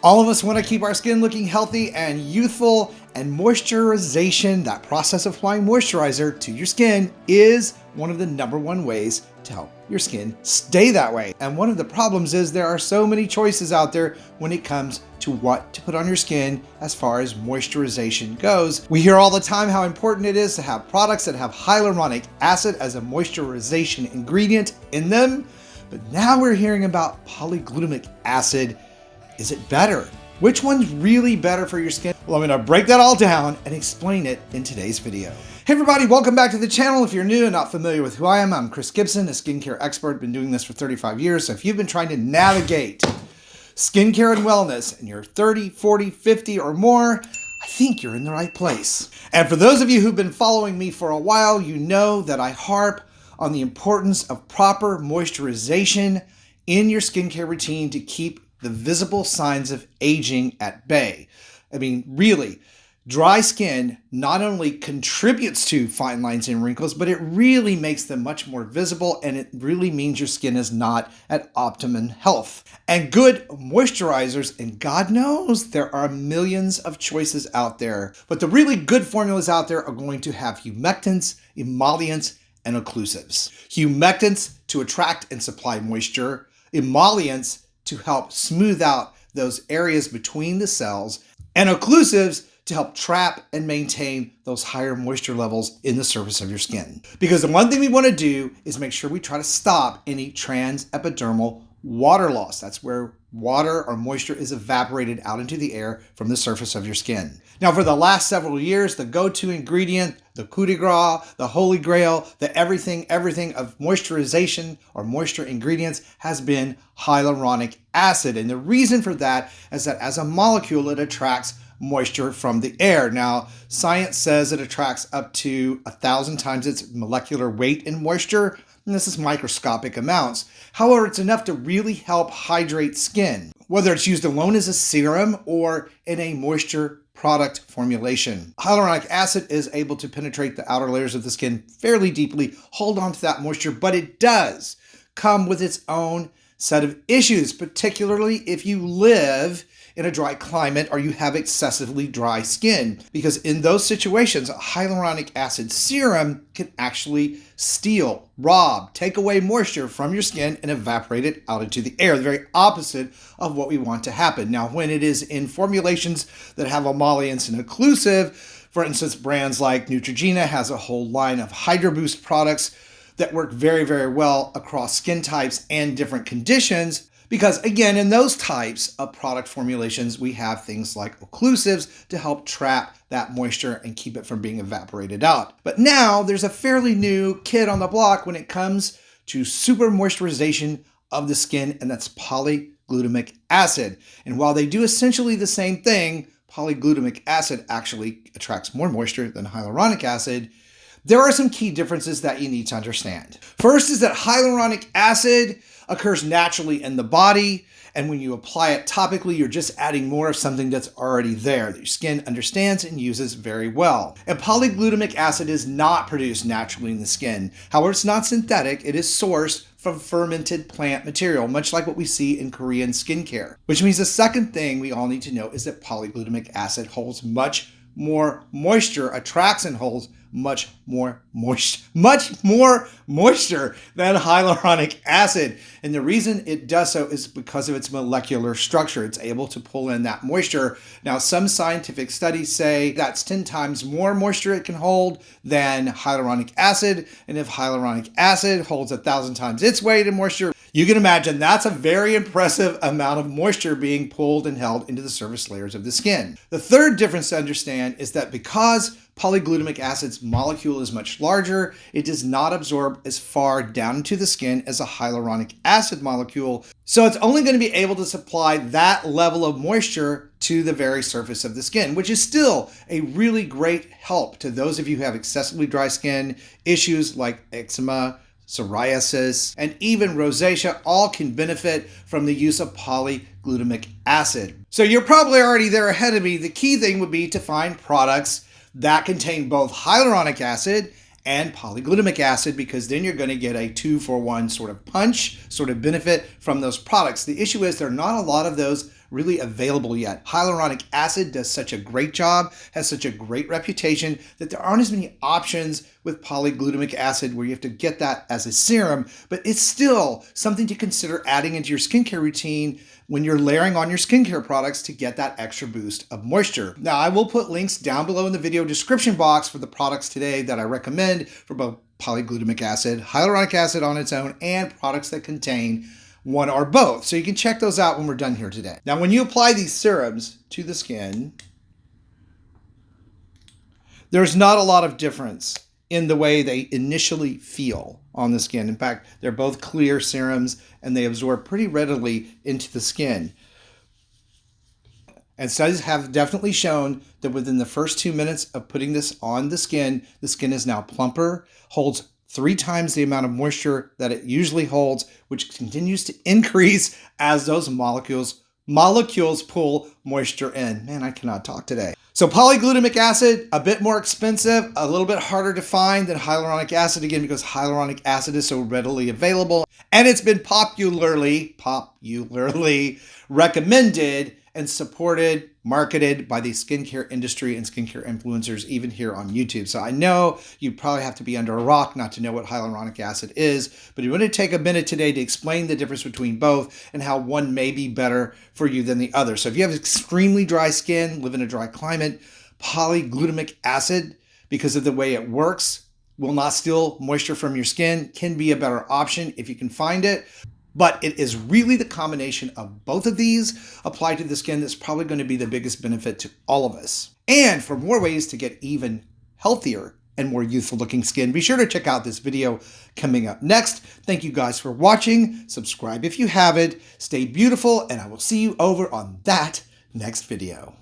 All of us want to keep our skin looking healthy and youthful, and moisturization, that process of applying moisturizer to your skin, is one of the #1 ways to help your skin stay that way. And one of the problems is there are so many choices out there when it comes to what to put on your skin as far as moisturization goes. We hear all the time how important it is to have products that have hyaluronic acid as a moisturization ingredient in them, but now we're hearing about polyglutamic acid. Is it better? Which one's really better for your skin? Well, I'm gonna break that all down and explain it in today's video. Hey everybody, welcome back to the channel. If you're new and not familiar with who I am, I'm Chris Gibson, a skincare expert. Been doing this for 35 years. So if you've been trying to navigate skincare and wellness and you're 30, 40, 50 or more, I think you're in the right place. And for those of you who've been following me for a while, you know that I harp on the importance of proper moisturization in your skincare routine to keep the visible signs of aging at bay. I mean, really, dry skin not only contributes to fine lines and wrinkles, but it really makes them much more visible, and it really means your skin is not at optimum health. And good moisturizers, and God knows there are millions of choices out there, but the really good formulas out there are going to have humectants, emollients, and occlusives. Humectants to attract and supply moisture, emollients to help smooth out those areas between the cells, and occlusives to help trap and maintain those higher moisture levels in the surface of your skin. Because the one thing we want to do is make sure we try to stop any transepidermal water loss. That's where water or moisture is evaporated out into the air from the surface of your skin. Now, for the last several years, the go-to ingredient, the coup de grace, the holy grail, the everything of moisturization or moisture ingredients has been hyaluronic acid. And the reason for that is that as a molecule, it attracts moisture from the air. Now, science says it attracts up to 1,000 times its molecular weight in moisture, and this is microscopic amounts. However, it's enough to really help hydrate skin, whether it's used alone as a serum or in a moisture product formulation. Hyaluronic acid is able to penetrate the outer layers of the skin fairly deeply, hold on to that moisture, but it does come with its own set of issues, particularly if you live in a dry climate or you have excessively dry skin, because in those situations, a hyaluronic acid serum can actually steal, rob, take away moisture from your skin and evaporate it out into the air, the very opposite of what we want to happen. Now, when it is in formulations that have emollients and occlusive, for instance, brands like Neutrogena has a whole line of Hydro Boost products that work very, very well across skin types and different conditions. Because again, in those types of product formulations, we have things like occlusives to help trap that moisture and keep it from being evaporated out. But now there's a fairly new kid on the block when it comes to super moisturization of the skin, and that's polyglutamic acid. And while they do essentially the same thing, polyglutamic acid actually attracts more moisture than hyaluronic acid. There are some key differences that you need to understand. First is that hyaluronic acid occurs naturally in the body, and when you apply it topically, you're just adding more of something that's already there that your skin understands and uses very well. And polyglutamic acid is not produced naturally in the skin. However, it's not synthetic, it is sourced from fermented plant material, much like what we see in Korean skincare. Which means the second thing we all need to know is that polyglutamic acid holds much more moisture, attracts and holds much more moisture than hyaluronic acid. And the reason it does so is because of its molecular structure. It's able to pull in that moisture. Now, some scientific studies say that's 10 times more moisture it can hold than hyaluronic acid. And if hyaluronic acid holds 1,000 times its weight in moisture, you can imagine that's a very impressive amount of moisture being pulled and held into the surface layers of the skin. The third difference to understand is that because polyglutamic acid's molecule is much larger, it does not absorb as far down into the skin as a hyaluronic acid molecule. So it's only going to be able to supply that level of moisture to the very surface of the skin, which is still a really great help to those of you who have excessively dry skin, issues like eczema, psoriasis, and even rosacea. All can benefit from the use of polyglutamic acid. So you're probably already there ahead of me. The key thing would be to find products that contain both hyaluronic acid and polyglutamic acid, because then you're going to get a 2-for-1 sort of punch, sort of benefit from those products. The issue is there are not a lot of those really available yet. Hyaluronic acid does such a great job, has such a great reputation, that there aren't as many options with polyglutamic acid where you have to get that as a serum, but it's still something to consider adding into your skincare routine when you're layering on your skincare products to get that extra boost of moisture. Now, I will put links down below in the video description box for the products today that I recommend for both polyglutamic acid, hyaluronic acid on its own, and products that contain one or both. So you can check those out when we're done here today. Now, when you apply these serums to the skin, there's not a lot of difference in the way they initially feel on the skin. In fact, they're both clear serums and they absorb pretty readily into the skin. And studies have definitely shown that within the first 2 minutes of putting this on the skin is now plumper, holds 3 times the amount of moisture that it usually holds, which continues to increase as those molecules pull moisture in. Man, I cannot talk today. So polyglutamic acid, a bit more expensive, a little bit harder to find than hyaluronic acid, again, because hyaluronic acid is so readily available. And it's been popularly recommended and supported, marketed by the skincare industry and skincare influencers, even here on YouTube. So I know you probably have to be under a rock not to know what hyaluronic acid is, but I'm going to take a minute today to explain the difference between both and how one may be better for you than the other. So if you have extremely dry skin, live in a dry climate, polyglutamic acid, because of the way it works, will not steal moisture from your skin, can be a better option if you can find it. But it is really the combination of both of these applied to the skin that's probably going to be the biggest benefit to all of us. And for more ways to get even healthier and more youthful looking skin, be sure to check out this video coming up next. Thank you guys for watching. Subscribe if you haven't. Stay beautiful, and I will see you over on that next video.